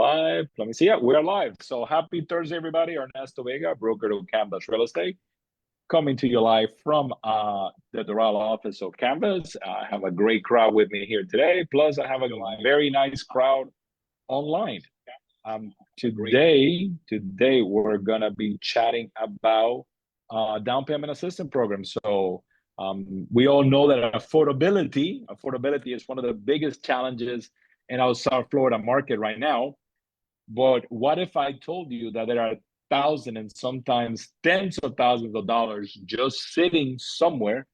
live. Let me see. Yeah, we're live. So happy Thursday, everybody. Ernesto Vega, broker to Canvas Real Estate, coming to you live from the Doral office of Canvas. I have a great crowd with me here today. Plus, I have a very nice crowd online. Today we're gonna be chatting about down payment assistance program. So we all know that affordability is one of the biggest challenges in our South Florida market right now. But what if I told you that there are thousands and sometimes tens of thousands of dollars just sitting somewhere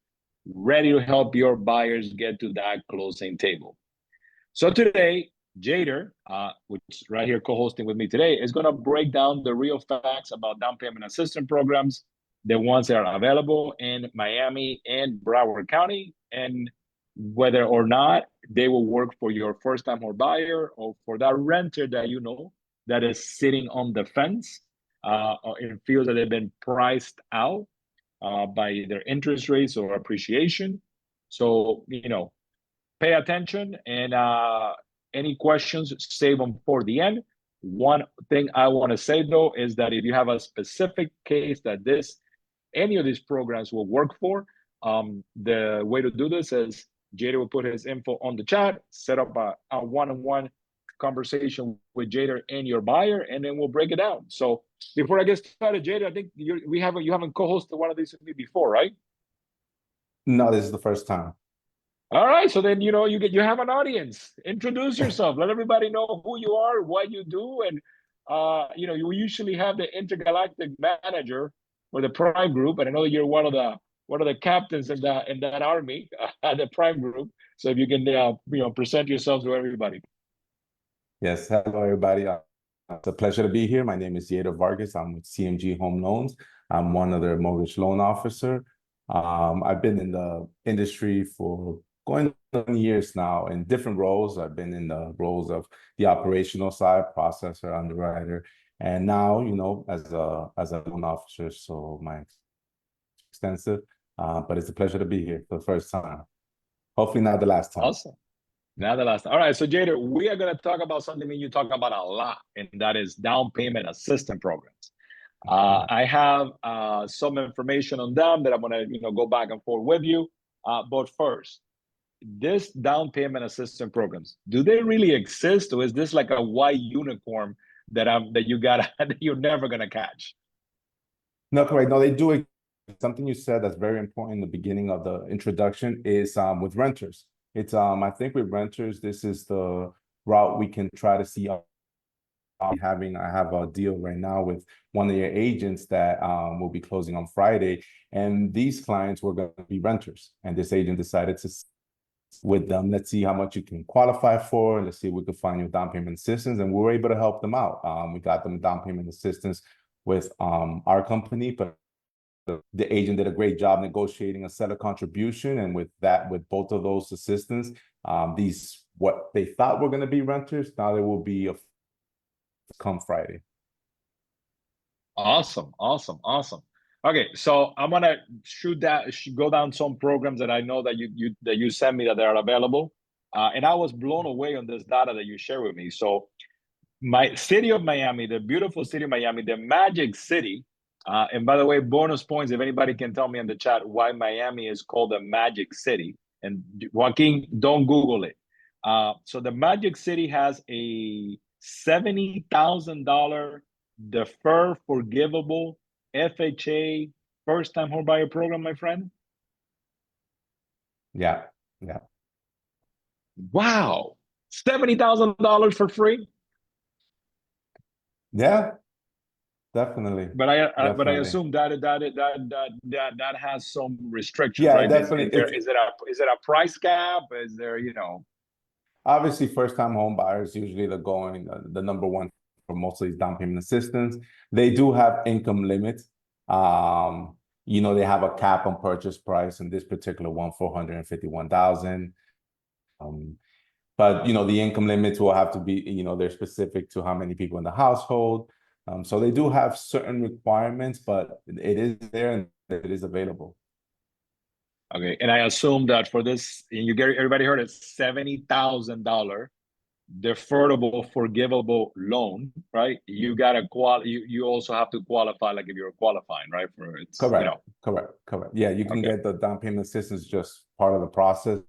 ready to help your buyers get to that closing table? So today, Jader, which is right here co-hosting with me today, is going to break down the real facts about down payment assistance programs, the ones that are available in Miami and Broward County, and whether or not they will work for your first-time home buyer or for that renter that you know that is sitting on the fence and feels that they've been priced out by their interest rates or appreciation. So, pay attention, and any questions, save them for the end. One thing I want to say, though, is that if you have a specific case that any of these programs will work for, the way to do this is Jader will put his info on the chat, set up a one-on-one conversation with Jader and your buyer, and then we'll break it down. So before I get started, Jader, I think you haven't co-hosted one of these with me before, right? No, this is the first time. All right, so then you have an audience. Introduce yourself. Let everybody know who you are, what you do, and you usually have the intergalactic manager for the Prime Group, and I know you're one of the captains in that army, the Prime Group. So if you can present yourself to everybody. Yes, hello everybody. It's a pleasure to be here. My name is Diego Vargas. I'm with CMG Home Loans. I'm one of their mortgage loan officer. I've been in the industry for going on years now in different roles. I've been in the roles of the operational side, processor, underwriter, and now, as a loan officer. So my extensive, but it's a pleasure to be here for the first time. Hopefully not the last time. Awesome. Not the last time. All right, so Jader, we are going to talk about something that you talk about a lot, and that is down payment assistance programs. I have some information on them that I'm going to go back and forth with you. But first, this down payment assistance programs, do they really exist, or is this like a white unicorn that you're never going to catch? No, correct. No, they do. Something you said that's very important in the beginning of the introduction is with renters. It's I think with renters, this is the route we can try to see. I have a deal right now with one of your agents that will be closing on Friday, and these clients were going to be renters, and this agent decided to with them, let's see how much you can qualify for, let's see if we can find you down payment assistance, and we were able to help them out. We got them down payment assistance with our company, but the agent did a great job negotiating a seller contribution, and with both of those assistants, these what they thought were going to be renters, now they will be come Friday. Awesome. Okay, so I'm gonna go down some programs that I know that you sent me that they are available, and I was blown away on this data that you share with me. So, my city of Miami, the beautiful city of Miami, the Magic City, and by the way, bonus points if anybody can tell me in the chat why Miami is called the Magic City. And Joaquin, don't Google it. So the Magic City has a $70,000 defer forgivable FHA first-time homebuyer program, my friend. Yeah. Wow, $70,000 for free. Yeah, definitely. But I assume that has some restrictions. Yeah, right? definitely. Is it a price cap? Is there Obviously, first-time home buyers usually the number one for most of these down payment assistance. They do have income limits. They have a cap on purchase price, and this particular one, $451,000. But the income limits will have to be, they're specific to how many people in the household. So they do have certain requirements, but it is there and it is available. Okay, and I assume that for this, everybody heard it, $70,000 deferrable, forgivable loan, right? You gotta you also have to qualify, like if you're qualifying, right? For it's, you Correct, know. correct. Yeah, you can Okay. get the down payment assistance, just part of the process.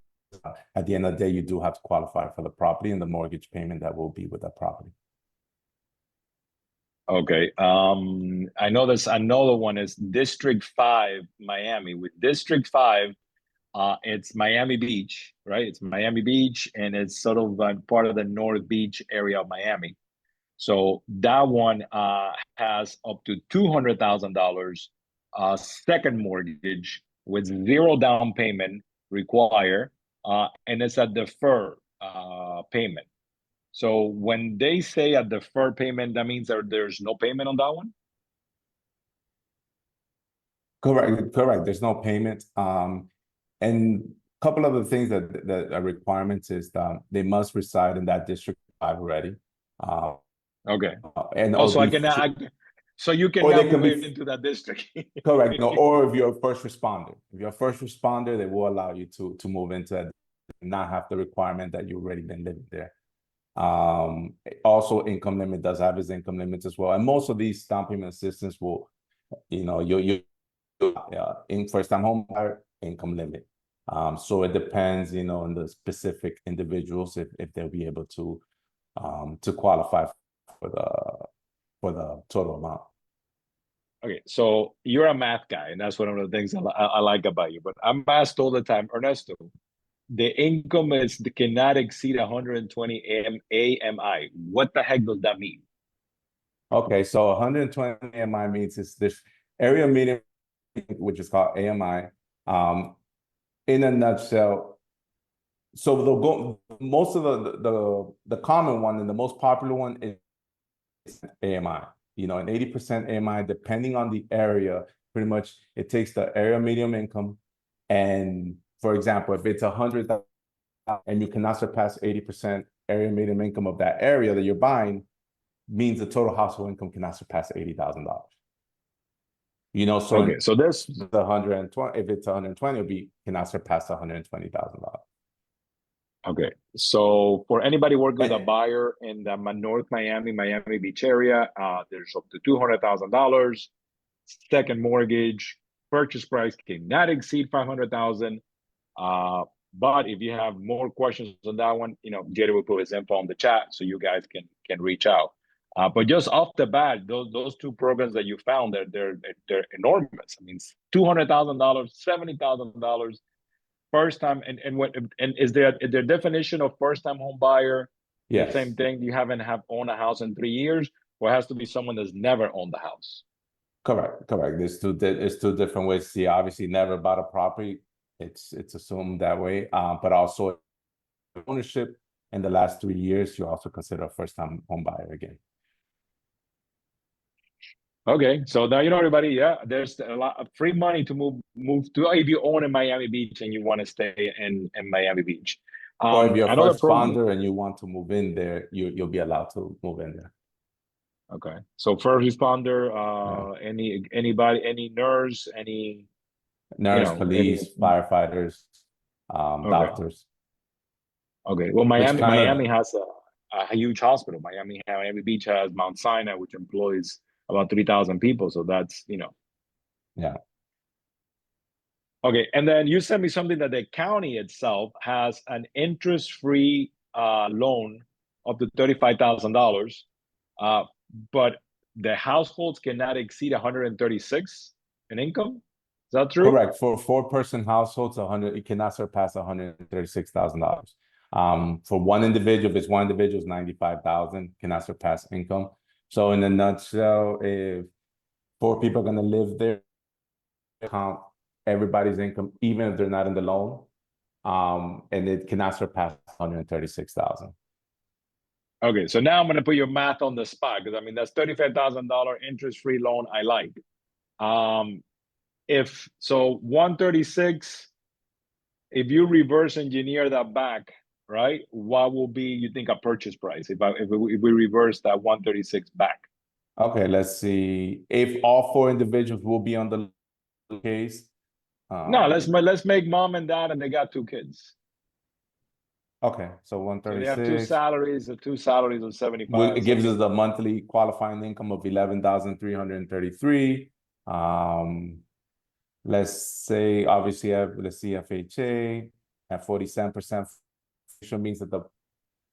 At the end of the day, you do have to qualify for the property and the mortgage payment that will be with that property. Okay. I know there's another one is District 5, Miami. With District 5, it's Miami Beach, right? It's Miami Beach, and it's sort of part of the North Beach area of Miami. So that one has up to $200,000 second mortgage with zero down payment required, and it's a defer payment. So when they say a deferred payment, that means there's no payment on that one? Correct. There's no payment. And a couple of the things that are requirements is that they must reside in that District 5 already. Okay. And or Also, be, so you or cannot they can move be into that district. correct. No, or if you're a first responder. If you're a first responder, they will allow you to move into that, not have the requirement that you've already been living there. Also income limit does have its income limits as well. And most of these down payment assistance will, you know, you in first time home buyer income limit. So it depends, you know, on the specific individuals if they'll be able to qualify for the total amount. Okay, so you're a math guy, and that's one of the things I like about you. But I'm asked all the time, Ernesto, the income cannot exceed 120 AMI. What the heck does that mean? Okay, so 120 AMI means it's this area median, which is called AMI. In a nutshell, so they'll go most of the common one and the most popular one is AMI. You know, an 80% AMI, depending on the area, pretty much it takes the area medium income. And for example, if it's 100,000 and you cannot surpass 80% area medium income of that area that you're buying, means the total household income cannot surpass $80,000. You know, so Okay, so this the 120, if it's 120, it'll be cannot surpass $120,000. okay. So for anybody working with a buyer in the North Miami, Miami Beach area, there's up to $200,000. Second mortgage, purchase price cannot exceed 500,000. But if you have more questions on that one, you know, Jerry will put his info on the chat so you guys can reach out. But just off the bat, those two programs that you found, they're enormous. I mean, $200,000, $70,000 first time, and what and is there their definition of first time home buyer the Yes, same thing? You haven't have owned a house in 3 years, or it has to be someone that's never owned the house? correct. There's two different ways to see. Obviously, never bought a property. It's assumed that way. But also ownership in the last 3 years, you also consider a first time home buyer again. Okay, so now you know everybody. Yeah, there's a lot of free money to move to if you own in Miami Beach and you want to stay in Miami Beach. Or if you're a Another first program. responder and you want to move in there, you'll be allowed to move in there. Okay, so first responder, Yeah. anybody, any nurse, any, you Nurse, know, any. police, firefighters, Okay, doctors, okay. Well, which kind Miami of, has a huge hospital. Miami Beach has Mount Sinai, which employs about 3,000 people. So that's, you know. yeah. Okay, and then you sent me something that the county itself has an interest-free loan up to $35,000, but the households cannot exceed 136 in income. Is that true? Correct. For four-person households, it cannot surpass $136,000. For one individual, if it's one individual, it's 95,000, cannot surpass income. So in a nutshell, if four people are going to live there, count everybody's income, even if they're not in the loan, and it cannot surpass 136,000. Okay, so now I'm going to put your math on the spot because I mean that's $35,000 interest-free loan. I like. If so, 136. If you reverse engineer that back, right? What will be you think a purchase price if we reverse that 136 back? Okay, let's see. If all four individuals will be on the case, No, let's make mom and dad and they got two kids. Okay, so So they have two 136. salaries, the two salaries of 75, It gives 70. us the monthly qualifying income of 11,333. Let's say obviously let's see FHA at 47%, which means that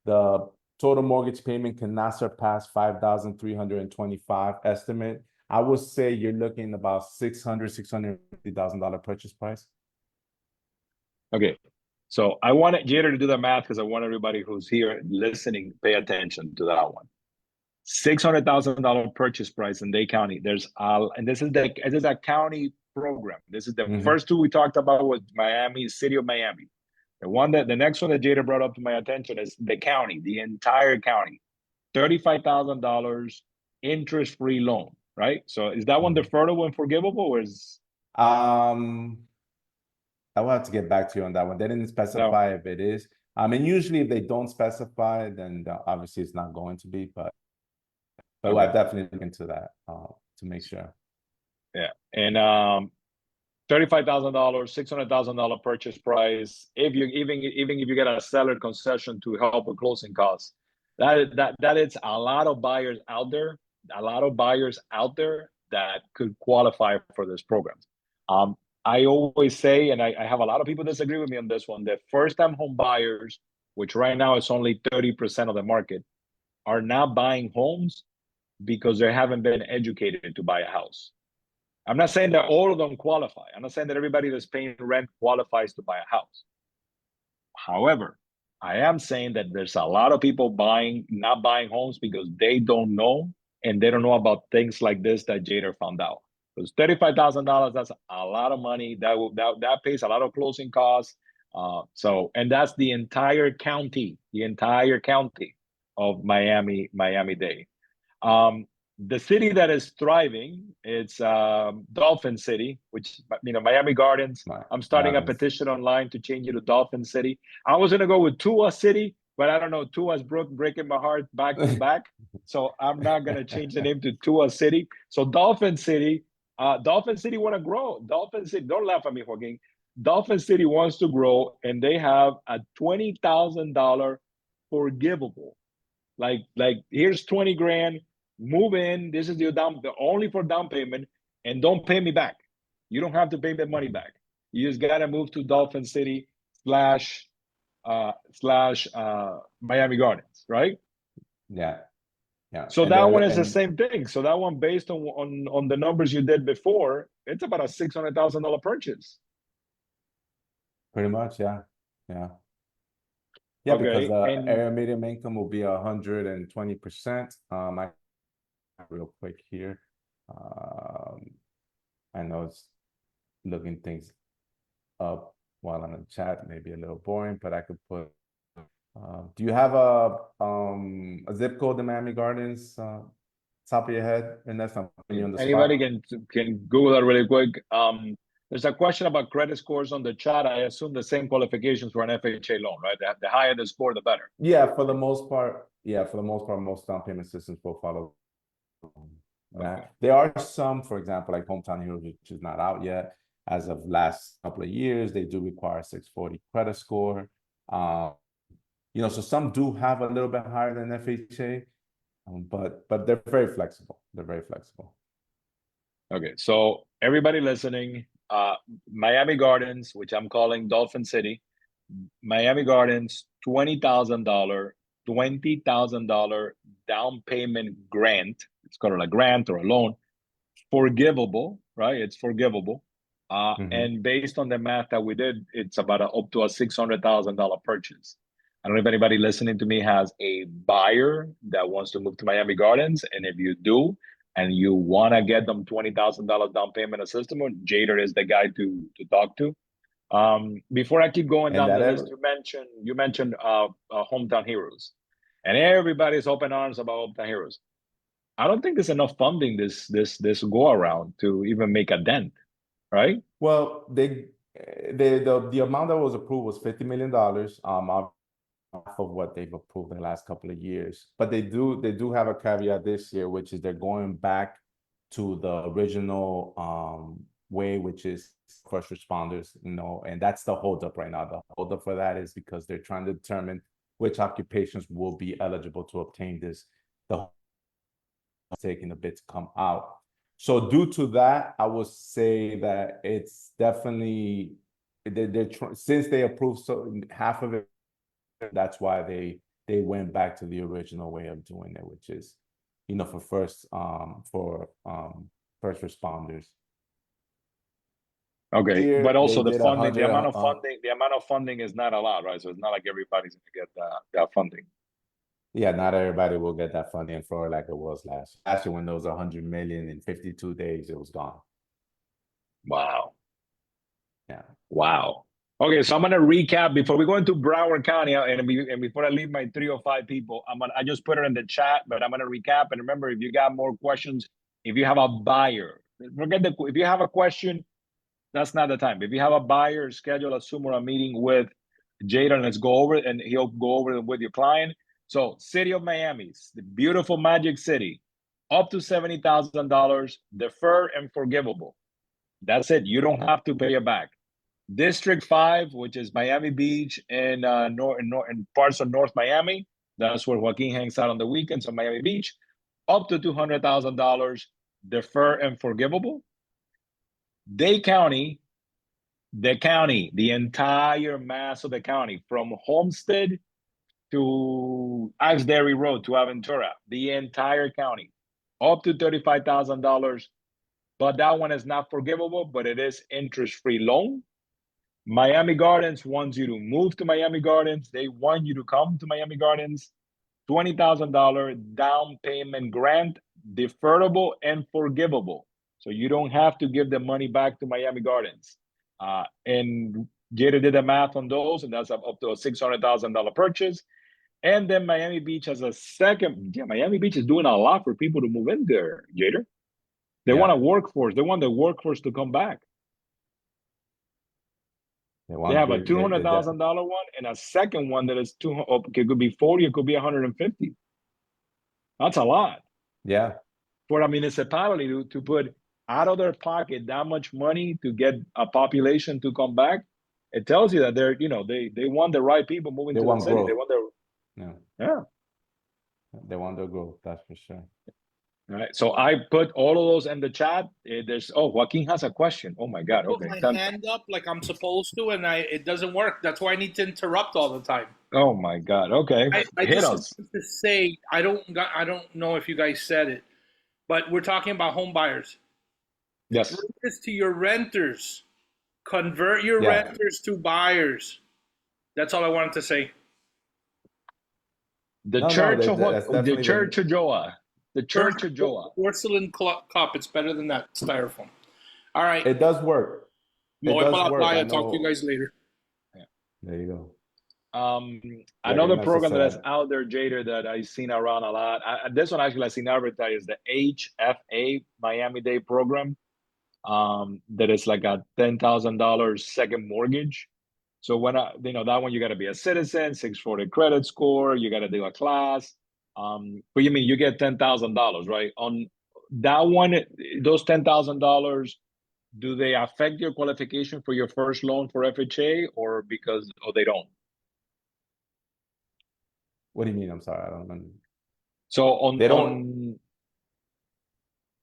the total mortgage payment cannot surpass 5,325 estimate. I would say you're looking about $650,000 purchase price. Okay. So I wanted Jader to do the math because I want everybody who's here listening pay attention to that one. $600,000 purchase price in Dade County. And this is a county program. This is the first two we talked about was Miami, city of Miami. The next one that Jada brought up to my attention is the county, the entire county, $35,000 interest-free loan, right? So is that one deferrable and forgivable, or is? I will have to get back to you on that one. They didn't specify if it is. I mean, usually if they don't specify, then obviously it's not going to be, but Okay. I definitely look into that to make sure. Yeah, and $35,000, $600,000 purchase price. If you even if you get a seller concession to help with closing costs, that is a lot of buyers out there. A lot of buyers out there that could qualify for this program. I always say, and I have a lot of people disagree with me on this one, that first-time home buyers, which right now is only 30% of the market, are not buying homes because they haven't been educated to buy a house. I'm not saying that all of them qualify. I'm not saying that everybody that's paying rent qualifies to buy a house. However, I am saying that there's a lot of people not buying homes because they don't know, and they don't know about things like this that Jader found out. Because $35,000, that's a lot of money. That pays a lot of closing costs. And that's the entire county of Miami-Dade. The city that is thriving, it's Dolphin City, which, Miami Gardens. I'm starting a petition online to change it to Dolphin City. I was gonna go with Tua City, but I don't know. Tua's breaking my heart back to back, so I'm not gonna change the name to Tua City. So Dolphin City want to grow. Dolphin City, don't laugh at me, Joaquin. Dolphin City wants to grow, and they have a $20,000 forgivable. Like here's 20 grand. Move in. This is the only for down payment, and don't pay me back. You don't have to pay the money back. You just gotta move to Dolphin City slash Miami Gardens, right? Yeah. So that one is the same thing. So that one, based on the numbers you did before, it's about a $600,000 purchase. Pretty much, yeah. Yeah, because the area median income will be 120%. I real quick here. I know it's looking things up while on the chat, maybe a little boring, but I could put. Do you have a zip code in Miami Gardens? Top of your head, and that's not putting you on the Anybody spot. can Google that really quick. There's a question about credit scores on the chat. I assume the same qualifications for an FHA loan, right? The higher the score, the better. Yeah, for the most part. Yeah, for the most part, most down payment systems will follow that. Okay. There are some, for example, like Hometown Heroes, which is not out yet. As of last couple of years, they do require 640 credit score. So some do have a little bit higher than FHA, but they're very flexible. Okay, so everybody listening, Miami Gardens, which I'm calling Dolphin City, Miami Gardens, $20,000 down payment grant. It's called a grant or a loan, forgivable, right? It's forgivable. And based on the math that we did, it's about up to a $600,000 purchase. I don't know if anybody listening to me has a buyer that wants to move to Miami Gardens, and if you do, and you want to get them $20,000 down payment assistance, Jader is the guy to talk to. Before I keep going down the list, you mentioned Hometown Heroes, and everybody's open arms about Hometown Heroes. I don't think there's enough funding this go around to even make a dent, right? Well, the amount that was approved was $50 million. Off of what they've approved in the last couple of years, but they do have a caveat this year, which is they're going back to the original way, which is first responders, and that's the holdup right now. The holdup for that is because they're trying to determine which occupations will be eligible to obtain this. The taking a bit to come out. So due to that, I would say that it's definitely since they approved half of it, that's why they went back to the original way of doing it, which is, for first responders. Okay, Here, but also they the did funding, the 100, amount of funding, the amount of funding is not a lot, right? So it's not like everybody's gonna get that funding. yeah, not everybody will get that funding for like it was last year when there was 100 million in 52 days, it was gone. Wow. Yeah. Wow. Okay, so I'm gonna recap before we go into Broward County, and before I leave my 305 people, I just put it in the chat, but I'm gonna recap. And remember, if you got more questions, if you have a buyer, if you have a question, that's not the time. If you have a buyer, schedule a Zoom or a meeting with Jada, and let's go over it, and he'll go over it with your client. So, City of Miami, the beautiful Magic City, up to $70,000, deferred and forgivable. That's it. You don't have to pay it back. District 5, which is Miami Beach and in parts of North Miami. That's where Joaquin hangs out on the weekends on Miami Beach. Up to $200,000, deferred and forgivable. Dade County, the entire mass of the county, from Homestead to Axbury Road to Aventura, the entire county, up to $35,000. But that one is not forgivable, but it is interest-free loan. Miami Gardens wants you to move to Miami Gardens. They want you to come to Miami Gardens. $20,000 down payment grant, deferrable and forgivable. So you don't have to give the money back to Miami Gardens. And Jada did the math on those, and that's up to a $600,000 purchase. And then Miami Beach has a second. Yeah, Miami Beach is doing a lot for people to move in there, Jada. They want a workforce. They want the workforce to come back. They have a $200,000 one and a second one that is it could be 40, it could be 150. That's a lot. Yeah. For a municipality to put out of their pocket that much money to get a population to come back, it tells you that they want the right people moving to the city. Growth. They want they want their growth, that's for sure. All right, so I put all of those in the chat. Joaquin has a question. Oh my God! Okay, put my hand up like I'm supposed to, and it doesn't work. That's why I need to interrupt all the time. Oh my God! Okay, I just want to say I don't know if you guys said it, but we're talking about home buyers. Yes. Bring this to your renters. Convert your renters to buyers. That's all I wanted to say. The Church of Joa. The Church of Joa. Porcelain cup. It's better than that styrofoam. All right. It does work. I'll talk to you guys later. Yeah. There you go. Another program that is out there, Jada, that I've seen around a lot. This one actually I've seen advertised, the HFA Miami-Dade program. That is like a $10,000 second mortgage. So when that one, you got to be a citizen, 640 credit score. You got to do a class. But you get $10,000, right? On that one, those $10,000, do they affect your qualification for your first loan for FHA, or they don't? What do you mean? I'm sorry, I don't know. So they don't.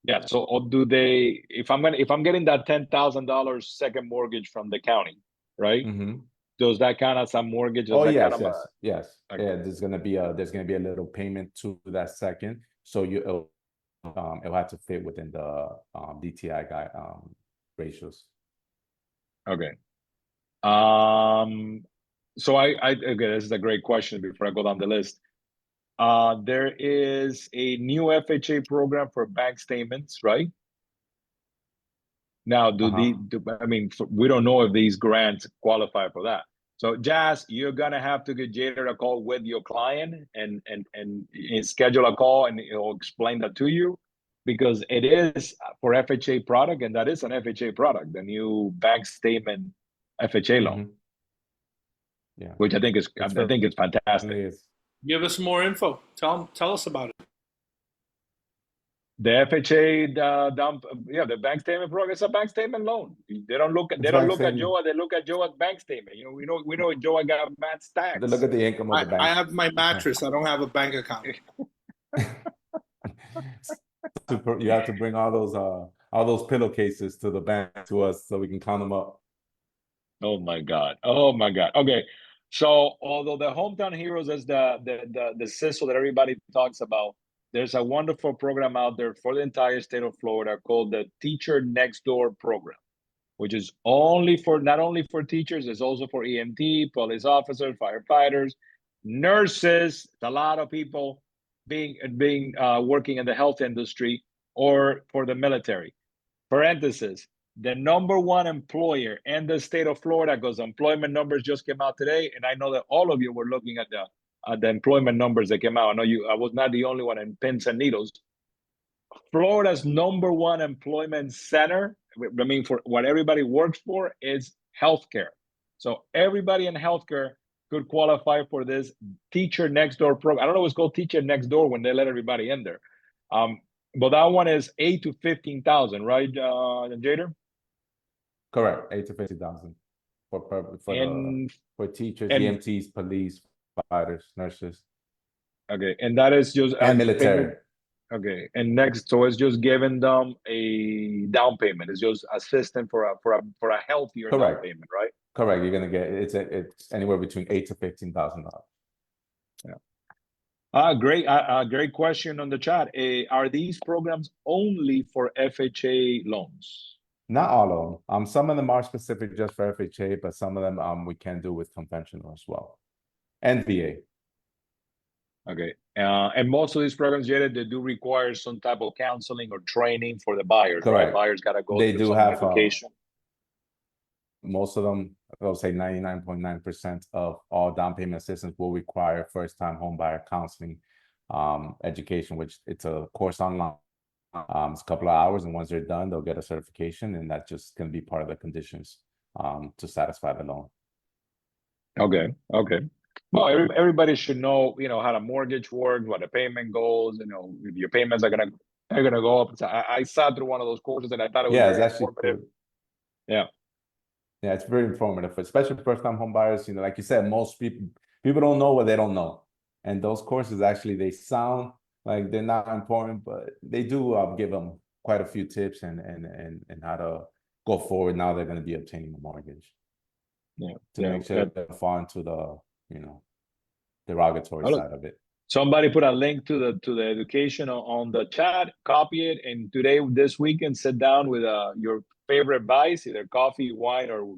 Yeah. So do they? If I'm getting that $10,000 second mortgage from the county, right? Mm-hmm. Does that count as a mortgage? Yes. Okay. Yeah, there's gonna be a little payment to that second, so it'll have to fit within the DTI ratios. Okay. So okay, this is a great question. Before I go down the list, there is a new FHA program for bank statements, right? Now, we don't know if these grants qualify for that. So, Jazz, you're gonna have to get Jada a call with your client and schedule a call, and he'll explain that to you, because it is for FHA product, and that is an FHA product, the new bank statement FHA loan. Mm-hmm. Yeah, which I think is fantastic. Give us more info. Tell us about it. The FHA, the bank statement program. It's a bank statement loan. They don't look at It's bank Joe. statement. They look at Joe's bank statement. We know Joe got mad They look stacks. at the income of the bank. I have my mattress. I don't have a bank account. You have to bring all those pillowcases to the bank to us so we can count them up. Oh my God. Oh my God. Okay. So although the Hometown Heroes is the sizzle that everybody talks about, there's a wonderful program out there for the entire state of Florida called the Teacher Next Door program, which is not only for teachers, it's also for EMT, police officers, firefighters, nurses, a lot of people being working in the health industry, or for the military. Parenthesis, the number one employer in the state of Florida, because employment numbers just came out today, and I know that all of you were looking at the employment numbers that came out. I know I was not the only one in pins and needles. Florida's number one employment center, I mean, for what everybody works for, is healthcare. So everybody in healthcare could qualify for this Teacher Next Door program. I don't know what's called Teacher Next Door when they let everybody in there. But that one is 8 to 15,000, right, Jader? Correct, 8 to 50,000 for teachers, EMTs, police, fighters, nurses. Okay, and that is just and military. Okay, and next, so it's just giving them a down payment. It's just assisting for a healthier down payment, right? Correct. You're gonna get it's anywhere between $8,000 to $15,000. Yeah. Great question on the chat. Are these programs only for FHA loans? Not all of them. Some of them are specific just for FHA, but some of them we can do with conventional as well, and VA. Okay, and most of these programs, Jared, they do require some type of counseling or training for the buyers, Correct. right? Buyers got to go They through do some have education. Most of them, I'll say 99.9% of all down payment assistance will require first-time home buyer counseling education, which it's a course online. It's a couple of hours, and once they're done, they'll get a certification, and that's just going to be part of the conditions to satisfy the loan. Okay. Well, everybody should know, how the mortgage works, what the payment goes. If your payments are gonna go up. So I sat through one of those courses, and I thought it was very informative. Cool. Yeah, it's very informative, especially first-time home buyers. Like you said, most people don't know what they don't know, and those courses actually they sound like they're not important, but they do give them quite a few tips and how to go forward now they're going to be obtaining a mortgage. Make sure they don't fall into the derogatory side of it. Somebody put a link to the education on the chat. Copy it, and this weekend, sit down with your favorite vice, either coffee, wine, or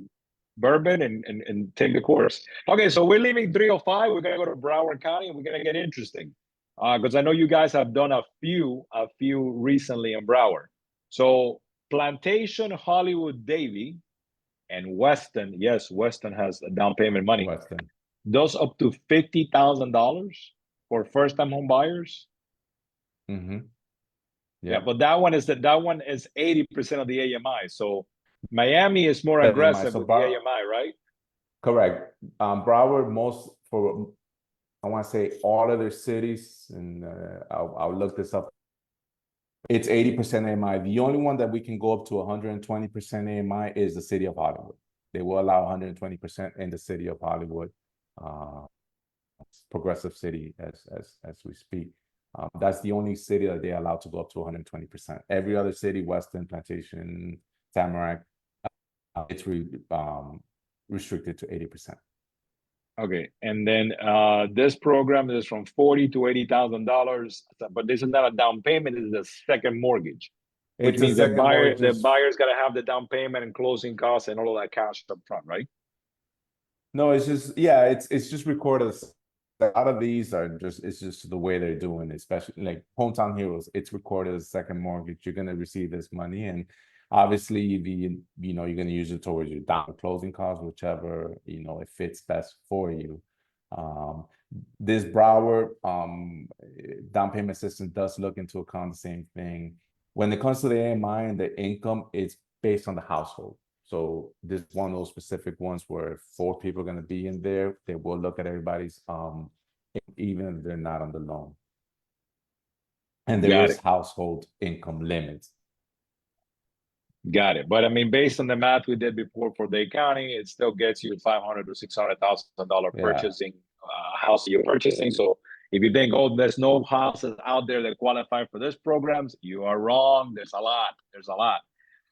bourbon, and take the course. Okay, so we're leaving 305. We're gonna go to Broward County, and we're gonna get interesting, because I know you guys have done a few recently in Broward. So Plantation, Hollywood, Davie, and Weston. Yes, Weston has a down payment money. Weston. Those up to $50,000 for first-time home buyers. Mm-hmm. Yeah, but that one is 80% of the AMI. So Miami is more aggressive with the AMI, right? Correct. Broward, I want to say all other cities, and I'll look this up. It's 80% AMI. The only one that we can go up to 120% AMI is the city of Hollywood. They will allow 120% in the city of Hollywood, progressive city as we speak. That's the only city that they allow to go up to 120%. Every other city, Weston, Plantation, Tamarack, it's restricted to 80%. Okay, and then this program is from $40,000 to $80,000, but this is not a down payment; it's a second mortgage, which means the buyer's got to have the down payment and closing costs and all of that cash up front, right? No, it's just recorded. A lot of these it's just the way they're doing it, especially like Hometown Heroes. It's recorded as a second mortgage. You're gonna receive this money, and obviously you're gonna use it towards your down closing costs, whichever it fits best for you. This Broward down payment system does look into account the same thing. When it comes to the AMI and the income, it's based on the household. So this is one of those specific ones where 4 people are going to be in there. They will look at everybody's, even if they're not on the loan. And there Got is it. household income limits. Got it. But I mean, based on the math we did before for Dade County, it still gets you $500 to $600,000 Yeah. purchasing house you're purchasing. So if you think, oh, there's no houses out there that qualify for this programs, you are wrong. There's a lot. There's a lot.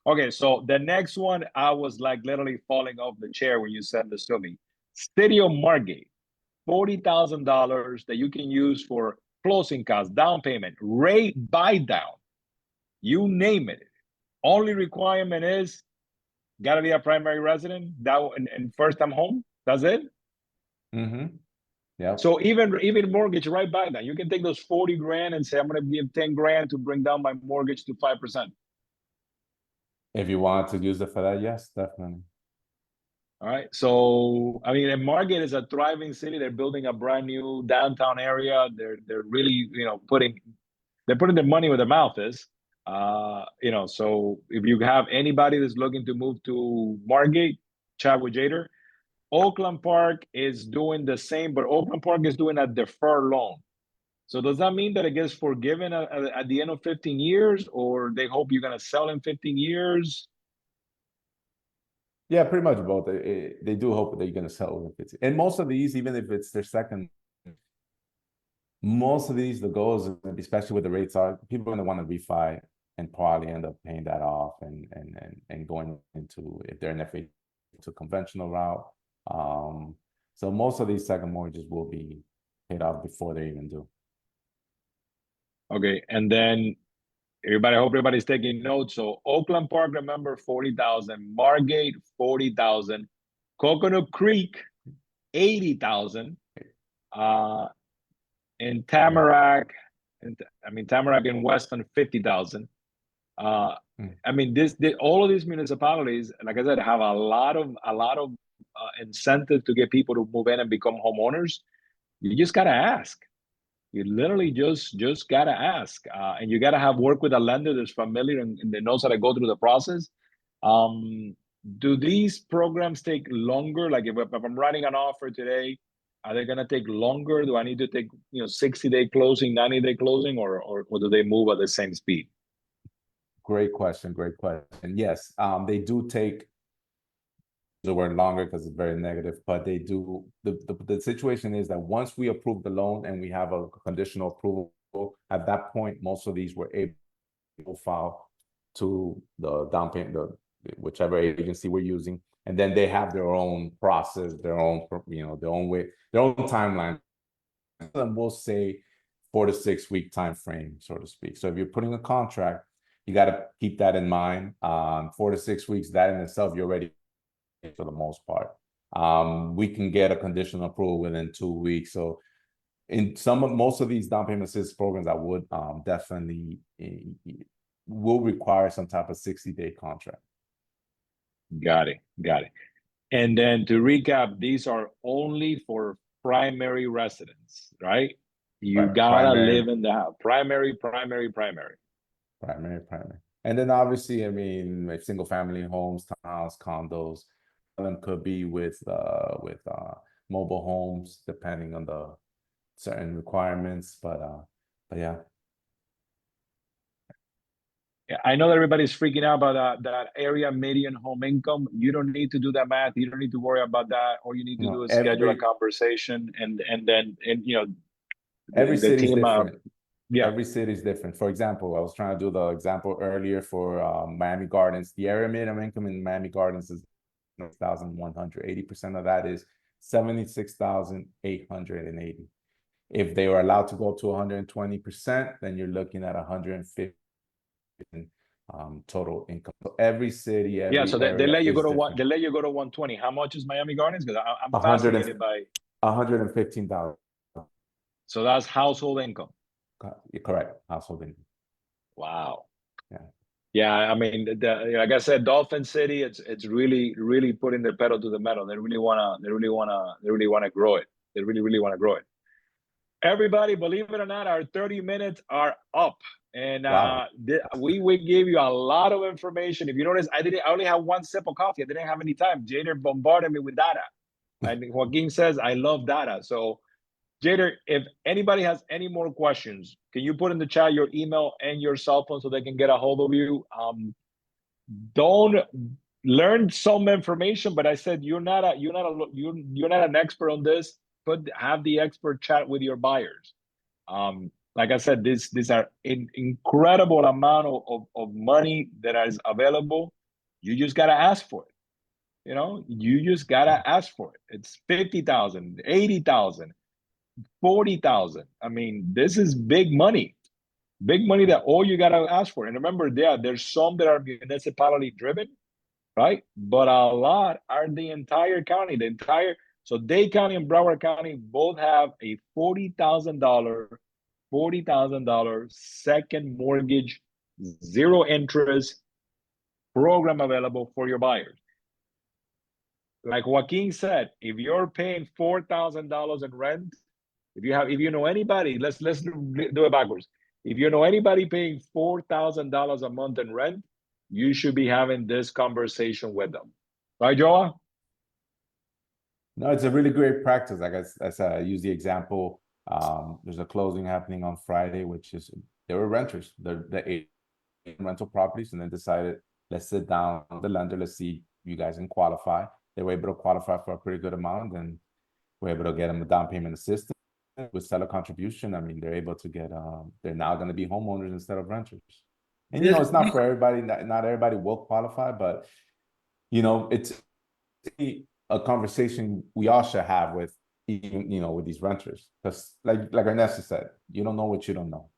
Okay, so the next one, I was like literally falling off the chair when you said this to me. City of Margate, $40,000 that you can use for closing costs, down payment, rate buy down, you name it. Only requirement is got to be a primary resident that and first time home. That's it. Mm-hmm. Yeah. So even mortgage right by that, you can take those 40 grand and say I'm going to give 10 grand to bring down my mortgage to 5%. If you wanted to use it for that, yes, definitely. All right. So I mean, and Margate is a thriving city. They're building a brand new downtown area. They're really putting their money where their mouth is. So if you have anybody that's looking to move to Margate, chat with Jader. Oakland Park is doing the same, but Oakland Park is doing a deferred loan. So does that mean that it gets forgiven at the end of 15 years, or they hope you're going to sell in 15 years? Yeah, pretty much both. They do hope that they're going to sell if it's, and most of these, even if it's their second, most of these, the goals, especially with the rates are, people are going to want to refi and probably end up paying that off and going into, if they're in FA, to conventional route. So most of these second mortgages will be paid off before they even do. Okay, and then I hope everybody's taking notes. So Oakland Park, remember, 40,000. Margate, 40,000. Coconut Creek, 80,000. In Tamarack, Tamarack in Weston, 50,000. I mean, all of these municipalities, like I said, have a lot of incentive to get people to move in and become homeowners. You just gotta ask. You literally just gotta ask, and you gotta have work with a lender that's familiar and that knows how to go through the process. Do these programs take longer? Like if I'm writing an offer today, are they gonna take longer? Do I need to take 60-day closing, 90-day closing, or do they move at the same speed? Great question. Great question. Yes, they do take the word longer because it's very negative, but they do. The situation is that once we approve the loan and we have a conditional approval, at that point, most of these were able to file to the down payment, whichever agency we're using, and then they have their own process, their own their own way, their own timeline. And we'll say 4 to 6 week time frame, so to speak. So if you're putting a contract, you got to keep that in mind. 4 to 6 weeks, that in itself, you're ready for the most part. We can get a conditional approval within 2 weeks. So in most of these down payment assistance programs, I would definitely will require some type of 60-day contract. Got it. And then to recap, these are only for primary residents, right? You gotta live in the house. Primary. And then obviously, I mean, like single family homes, townhouse, condos, them could be with mobile homes, depending on the certain requirements. But yeah. Yeah, I know that everybody's freaking out about that area median home income. You don't need to do that math. You don't need to worry about that. All you need to do is schedule a conversation, and then every city is different. Yeah. Every city is different. For example, I was trying to do the example earlier for Miami Gardens. The area minimum income in Miami Gardens is 1,100. 80% of that is 76,880. If they were allowed to go to 120%, then you're looking at 150 total income. So every city, So they let you go to different. they let you go to 120. How much is Miami Gardens? Because I'm 100 fascinated by 115,000. So that's household income. Correct, household income. Wow. Yeah. Yeah, I mean, like I said, Dolphin City, it's really putting their pedal to the metal. They really wanna grow it. They really wanna grow it. Everybody, believe it or not, our 30 minutes are up, and Wow. we gave you a lot of information. If you notice, I only have one sip of coffee. I didn't have any time. Jader bombarded me with data, and Joaquin says I love data. So Jader, if anybody has any more questions, can you put in the chat your email and your cell phone so they can get a hold of you? Don't learn some information, but I said you're not an expert on this. But have the expert chat with your buyers. Like I said, these are an incredible amount of money that is available. You just gotta ask for it. You know, you just gotta ask for it. It's 50,000, 80,000, 40,000. I mean, this is big money. Big money that all you gotta ask for. And remember, there's some that are municipality driven, right? But a lot are the entire county, so Dade County and Broward County both have a $40,000 second mortgage, zero interest program available for your buyers. Like Joaquin said, if you're paying $4,000 in rent, if you know anybody, let's do it backwards. If you know anybody paying $4,000 a month in rent, you should be having this conversation with them, right, Joa? No, it's a really great practice. Like I said, I use the example. There's a closing happening on Friday, which is they were renters. The 8 rental properties, and then decided, let's sit down with the lender, let's see you guys can qualify. They were able to qualify for a pretty good amount, and we're able to get them a down payment assistance with seller contribution. I mean, they're able to get they're now going to be homeowners instead of renters. And you know, it's not for everybody. Not everybody will qualify, but you know, it's a conversation we all should have with, you know, with these renters, because like Ernesto said, you don't know what you don't know.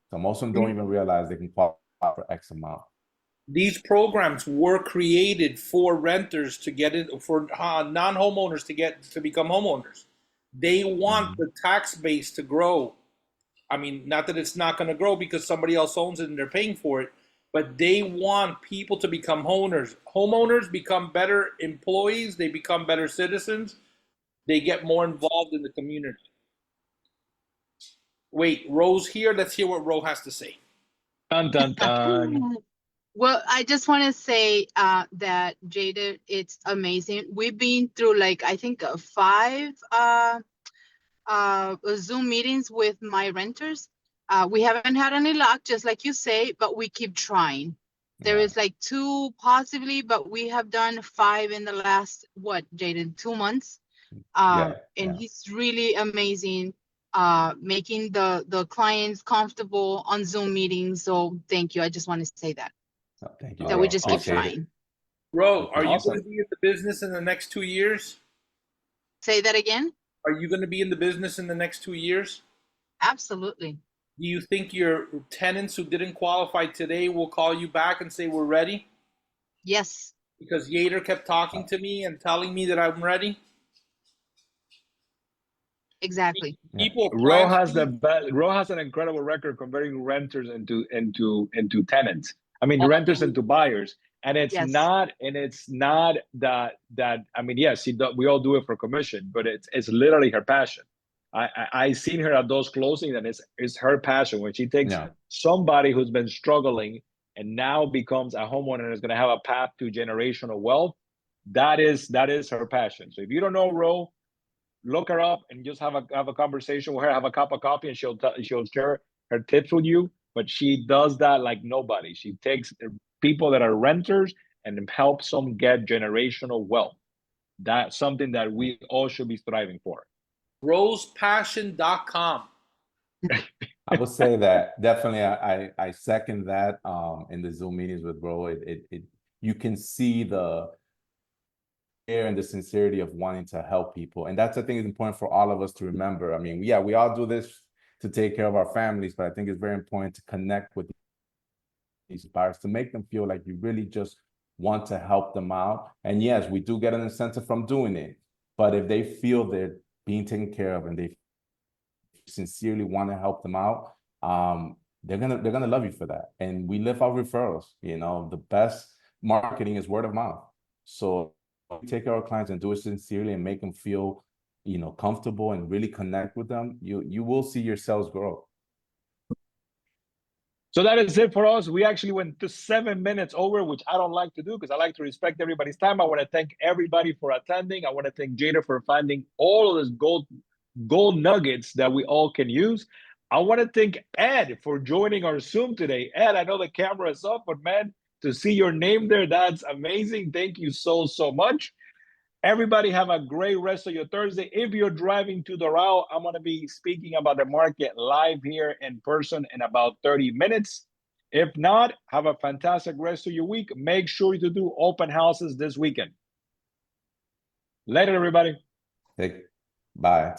So most of them don't even realize they can qualify for X amount. These programs were created for renters to get it, for non-homeowners to become homeowners. They want the tax base to grow. I mean, not that it's not going to grow because somebody else owns it and they're paying for it, but they want people to become homeowners. Homeowners become better employees. They become better citizens. They get more involved in the community. Wait, Ro's here. Let's hear what Ro has to say. Dun, dun, dun. Well, I just want to say that Jada, it's amazing. We've been through like, I think 5 Zoom meetings with my renters. We haven't had any luck, just like you say, but we keep trying. There is like 2 possibly, but we have done 5 in the last, what, Jaden, 2 months. And he's really amazing, making the clients comfortable on Zoom meetings. So thank you. I just want to say that. Thank you. That we just keep Appreciate it. trying. Ro, are you going to be in the business in the next 2 years? Say that again? Are you going to be in the business in the next 2 years? Absolutely. Do you think your tenants who didn't qualify today will call you back and say, we're ready? Yes. Because Yader kept talking to me and telling me that I'm ready? Exactly. People Ro has an incredible record converting renters into tenants. I mean, renters into buyers, and it's not that I mean, yes, we all do it for commission, but it's literally her passion. I seen her at those closings, and it's her passion when she takes somebody who's been struggling and now becomes a homeowner and is going to have a path to generational wealth. That is her passion. So if you don't know Ro, look her up and just have a conversation with her, have a cup of coffee, and she'll share her tips with you. But she does that like nobody. She takes people that are renters and helps them get generational wealth. That's something that we all should be striving for. Rosepassion.com. I would say that definitely I second that in the Zoom meetings with Ro. It you can see the care and the sincerity of wanting to help people. And that's, I think, is important for all of us to remember. I mean, yeah, we all do this to take care of our families, but I think it's very important to connect with these buyers to make them feel like you really just want to help them out. And yes, we do get an incentive from doing it, but if they feel they're being taken care of and they sincerely want to help them out, they're gonna love you for that. And we live off referrals. You know, the best marketing is word of mouth. So we take care of our clients and do it sincerely and make them feel, you know, comfortable and really connect with them. You will see your sales grow. So that is it for us. We actually went to 7 minutes over, which I don't like to do because I like to respect everybody's time. I want to thank everybody for attending. I want to thank Jada for finding all of this gold gold nuggets that we all can use. I want to thank Ed for joining our Zoom today. Ed, I know the camera is off, but man, to see your name there, that's amazing. Thank you so, so much. Everybody have a great rest of your Thursday. If you're driving to Doral, I'm going to be speaking about the market live here in person in about 30 minutes. If not, have a fantastic rest of your week. Make sure to do open houses this weekend. Later, everybody. Bye.